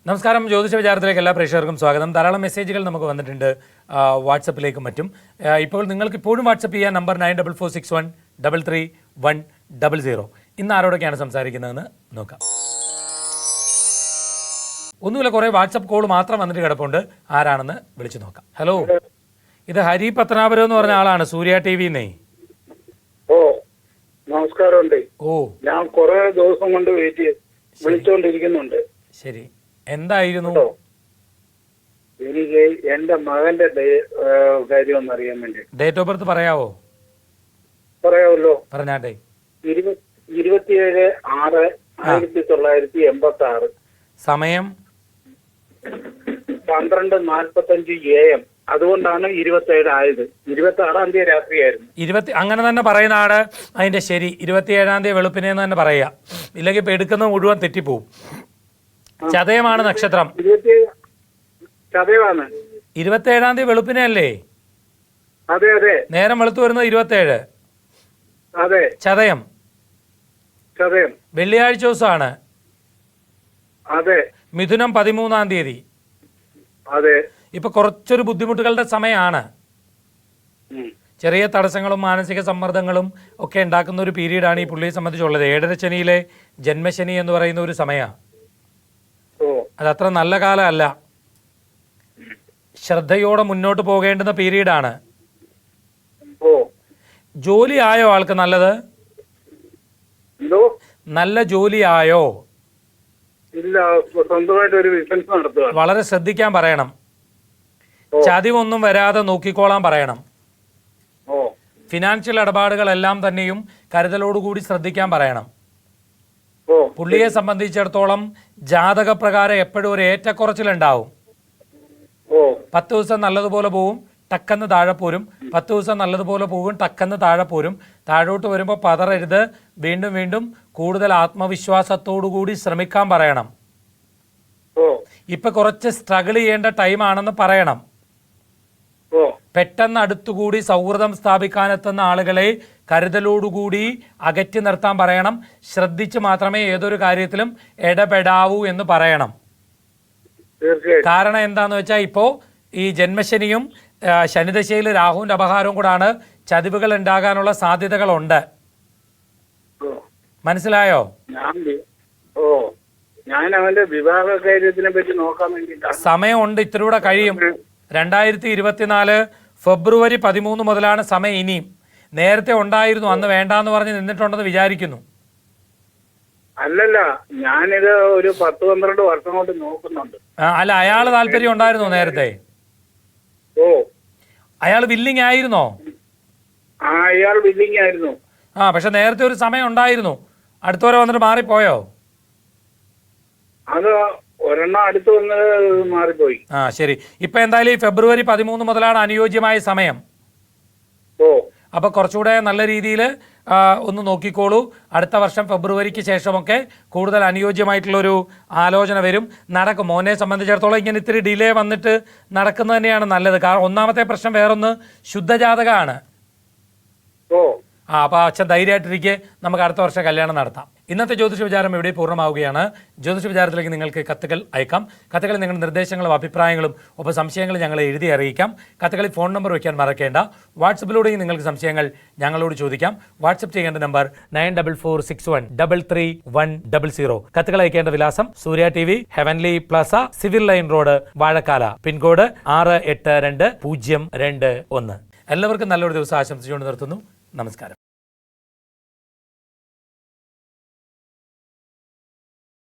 നമസ്കാരം. ജ്യോതിഷ വിചാരത്തിലേക്ക് എല്ലാ പ്രേക്ഷകർക്കും സ്വാഗതം. ധാരാളം മെസ്സേജുകൾ നമുക്ക് വന്നിട്ടുണ്ട് വാട്സപ്പിലേക്കും മറ്റും. ഇപ്പോൾ നിങ്ങൾക്ക് ഇപ്പോഴും വാട്സപ്പ് ചെയ്യാൻ നമ്പർ 9446133100. ഇന്ന് ആരോടൊക്കെയാണ് സംസാരിക്കുന്നതെന്ന് നോക്കാം. ഒന്നുമില്ല, കുറേ വാട്സപ്പ് കോൾ മാത്രം വന്നിട്ട് കിടപ്പുണ്ട്. ആരാണെന്ന് വിളിച്ചു നോക്കാം. ഹലോ, ഇത് ഹരി പത്തനാപുരം എന്ന് പറഞ്ഞ ആളാണ്, സൂര്യ TV-ന്നേ. ഓ, നമസ്കാരമുണ്ട്. ഓ, ഞാൻ കുറെ ദിവസം കൊണ്ട് വിളിച്ചോണ്ടിരിക്കുന്നുണ്ട്. ശരി, എന്തായിരുന്നു? എനിക്ക് എന്റെ മകന്റെ കാര്യം ഒന്ന് അറിയാൻ വേണ്ടി. ഡേറ്റ് ഓഫ് ബർത്ത് പറയാവോ? പറയാമല്ലോ. പറഞ്ഞാട്ടെ. 27/6/1986. സമയം 12:45 AM. അതുകൊണ്ടാണ് 27 ആയത്. 26-ാം തീയതി രാത്രിയായിരുന്നു. അങ്ങനെ തന്നെ പറയുന്ന ആള് അതിന്റെ ശരി. 27-ാം തീയതി വെളുപ്പിനെന്ന് തന്നെ പറയാ, ഇല്ലെങ്കിൽ ഇപ്പൊ എടുക്കുന്നത് മുഴുവൻ തെറ്റിപ്പോവും. ചതയമാണ് നക്ഷത്രം. ചതയമാണ്. 27-ാം തീയതി വെളുപ്പിനെ അല്ലേ? അതെ അതെ. നേരം വെളുത്തു വരുന്നത് 27. അതെ, ചതയം ചതയം വെള്ളിയാഴ്ച ദിവസമാണ്. അതെ. മിഥുനം 13-ാം തീയതി. അതെ. ഇപ്പൊ കുറച്ചൊരു ബുദ്ധിമുട്ടുകളുടെ സമയമാണ്. ചെറിയ തടസ്സങ്ങളും മാനസിക സമ്മർദ്ദങ്ങളും ഒക്കെ ഉണ്ടാക്കുന്ന ഒരു പീരീഡാണ് ഈ പുള്ളിയെ സംബന്ധിച്ചുള്ളത്. 7ര ശനിയിലെ ജന്മശനി എന്ന് പറയുന്ന ഒരു സമയമാണ്. അതത്ര നല്ല കാലമല്ല. ശ്രദ്ധയോടെ മുന്നോട്ട് പോകേണ്ടുന്ന പീരീഡാണ്. ജോലി ആയോ ആൾക്ക്? നല്ലത് നല്ല ജോലി ആയോ? ഇല്ല, സ്വന്തമായിട്ട് ഒരു ബിസിനസ് നടത്തുക. വളരെ ശ്രദ്ധിക്കാൻ പറയണം. ചതിവൊന്നും വരാതെ നോക്കിക്കോളാൻ പറയണം. ഫിനാൻഷ്യൽ ഇടപാടുകളെല്ലാം തന്നെയും കരുതലോടുകൂടി ശ്രദ്ധിക്കാൻ പറയണം. പുള്ളിയെ സംബന്ധിച്ചിടത്തോളം ജാതകപ്രകാരം എപ്പോഴും ഒരു ഏറ്റക്കുറച്ചിലുണ്ടാവും. 10 ദിവസം നല്ലതുപോലെ പോവും, ടക്കെന്ന് താഴെ പോരും. 10 ദിവസം നല്ലതുപോലെ പോകും, ടക്കെന്ന് താഴെ പോരും. താഴോട്ട് വരുമ്പോൾ പതറരുത്. വീണ്ടും വീണ്ടും കൂടുതൽ ആത്മവിശ്വാസത്തോടുകൂടി ശ്രമിക്കാൻ പറയണം. ഇപ്പൊ കുറച്ച് സ്ട്രഗിൾ ചെയ്യേണ്ട ടൈമാണെന്ന് പറയണം. പെട്ടെന്ന് അടുത്തുകൂടി സൗഹൃദം സ്ഥാപിക്കാനെത്തുന്ന ആളുകളെ കരുതലോടുകൂടി അകറ്റി നിർത്താൻ പറയണം. ശ്രദ്ധിച്ച് മാത്രമേ ഏതൊരു കാര്യത്തിലും ഇടപെടാവൂ എന്ന് പറയണം. കാരണം എന്താന്ന് വെച്ചാൽ ഇപ്പോൾ ഈ ജന്മശനിയും ശനിദശയിൽ രാഹുവിന്റെ അപഹാരവും കൂടാണ്. ചതിവുകൾ ഉണ്ടാകാനുള്ള സാധ്യതകളുണ്ട്. മനസ്സിലായോ? ഞാൻ അവന്റെ വിവാഹ കാര്യത്തിനെ പറ്റി നോക്കാൻ വേണ്ടിയിട്ടാണ്. സമയമുണ്ട്, ഇത്തിരൂടെ കഴിയും. 2024 ഫെബ്രുവരി 13 മുതലാണ് സമയം. ഇനിയും നേരത്തെ ഉണ്ടായിരുന്നു, അന്ന് വേണ്ടാന്ന് പറഞ്ഞ് നിന്നിട്ടുണ്ടെന്ന് വിചാരിക്കുന്നു. അല്ലല്ല, ഞാനിത് ഒരു 10-12 വർഷം കൊണ്ട് നോക്കുന്നുണ്ട്. അല്ല, അയാള് താല്പര്യം ഉണ്ടായിരുന്നോ നേരത്തെ? അയാൾ വില്ലിങ് ആയിരുന്നോ? അയാൾ വില്ലിങ് ആയിരുന്നു. പക്ഷെ നേരത്തെ ഒരു സമയം ഉണ്ടായിരുന്നു. അടുത്തവരെ വന്നിട്ട് മാറിപ്പോയോ? അത് ഒരെണ്ണം അടുത്ത് വന്ന് മാറിപ്പോയി. ശരി. ഇപ്പൊ എന്തായാലും ഈ ഫെബ്രുവരി 13 മുതലാണ് അനുയോജ്യമായ സമയം. അപ്പൊ കുറച്ചുകൂടെ നല്ല രീതിയിൽ ഒന്ന് നോക്കിക്കോളൂ. അടുത്ത വർഷം ഫെബ്രുവരിക്ക് ശേഷമൊക്കെ കൂടുതൽ അനുയോജ്യമായിട്ടുള്ളൊരു ആലോചന വരും. നടക്കും. മോനെ സംബന്ധിച്ചിടത്തോളം ഇങ്ങനെ ഇത്തിരി ഡിലേ വന്നിട്ട് നടക്കുന്നത് തന്നെയാണ് നല്ലത്. കാരണം ഒന്നാമത്തെ പ്രശ്നം വേറൊന്ന് ശുദ്ധജാതകമാണ്. അപ്പോൾ അച്ഛൻ ധൈര്യമായിട്ടിരിക്കെ നമുക്ക് അടുത്ത വർഷം കല്യാണം നടത്താം. ഇന്നത്തെ ജ്യോതിഷ വിചാരം ഇവിടെ പൂർണ്ണമാവുകയാണ്. ജ്യോതിഷ വിചാരത്തിലേക്ക് നിങ്ങൾക്ക് കത്തുകൾ അയക്കാം. കത്തുകളിൽ നിങ്ങളുടെ നിർദ്ദേശങ്ങളും അഭിപ്രായങ്ങളും ഒപ്പം സംശയങ്ങളും ഞങ്ങളെ എഴുതി അറിയിക്കാം. കത്തുകളിൽ ഫോൺ നമ്പർ വയ്ക്കാൻ മറക്കേണ്ട. വാട്സപ്പിലൂടെയും നിങ്ങൾക്ക് സംശയങ്ങൾ ഞങ്ങളോട് ചോദിക്കാം. വാട്സപ്പ് ചെയ്യേണ്ട നമ്പർ 9446133100. കത്തുകൾ അയക്കേണ്ട വിലാസം Surya TV, heavenly plaza, civil line road, Vazhakkala. Pincode 682021. എല്ലാവർക്കും നല്ലൊരു ദിവസം ആശംസിച്ചുകൊണ്ട് നിർത്തുന്നു. നമസ്കാരം.